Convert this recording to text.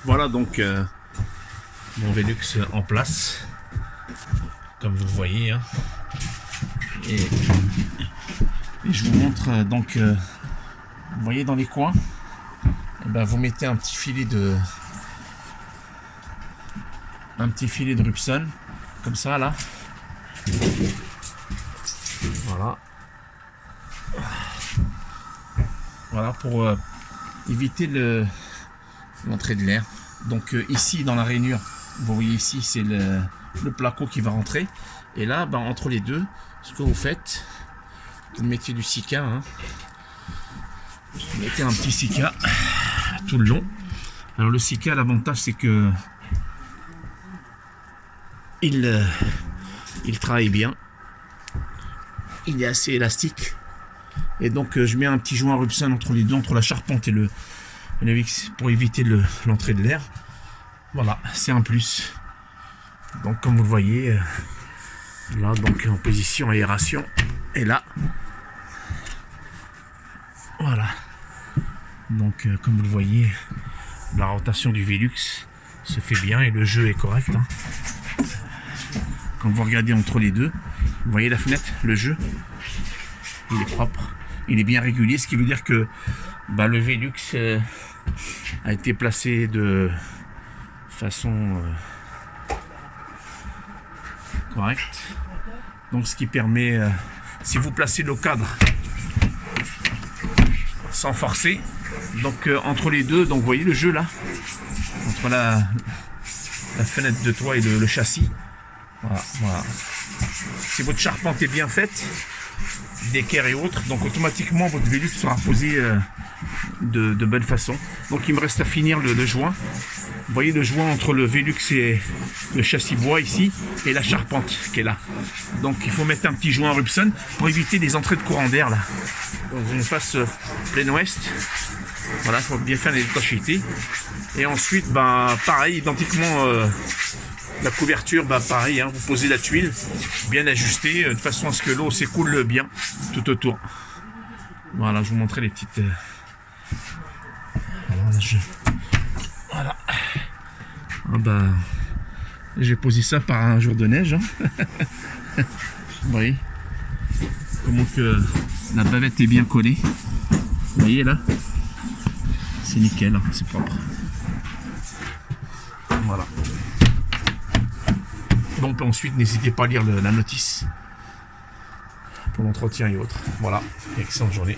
Voilà donc mon Velux en place, comme vous le voyez, hein. Et je vous montre donc, vous voyez dans les coins, et ben vous mettez un petit filet de Rupson, comme ça là. Voilà pour éviter l'entrée de l'air. Donc ici dans la rainure, vous voyez ici c'est le placo qui va rentrer, et là ben, entre les deux, ce que vous faites, vous mettez du Sika, hein. Vous mettez un petit Sika tout le long. Alors le Sika, l'avantage c'est que il travaille bien, il est assez élastique, et donc je mets un petit joint Rupson entre les deux, entre la charpente et le VX, pour éviter l'entrée de l'air. Voilà, c'est un plus. Donc comme vous le voyez, là donc en position aération, et là voilà, donc comme vous le voyez, la rotation du Velux se fait bien et le jeu est correct, hein. Quand vous regardez entre les deux, vous voyez la fenêtre, le jeu, il est propre, il est bien régulier, ce qui veut dire que bah, le Velux a été placé de façon correcte. Donc ce qui permet, si vous placez le cadre sans forcer, donc entre les deux, donc vous voyez le jeu là, entre la fenêtre de toit et le châssis. Voilà. Si votre charpente est bien faite, d'équerre et autres, donc automatiquement votre Velux sera posé de bonne façon. Donc il me reste à finir le joint. Vous voyez le joint entre le Velux et le châssis bois ici, et la charpente qui est là. Donc il faut mettre un petit joint Rupson pour éviter les entrées de courant d'air là. Dans une face plein ouest. Voilà, il faut bien faire les étanchéités. Et ensuite, ben, pareil, identiquement, la couverture, ben, pareil, hein, vous posez la tuile bien ajustée, de façon à ce que l'eau s'écoule bien tout autour. Voilà, je vous montrerai les petites... Voilà. Ah ben, j'ai posé ça par un jour de neige, hein. Vous voyez comment que la bavette est bien collée. Vous voyez là, c'est nickel, hein, c'est propre. Voilà. Donc ensuite, n'hésitez pas à lire la notice pour l'entretien et autres. Voilà, excellente journée.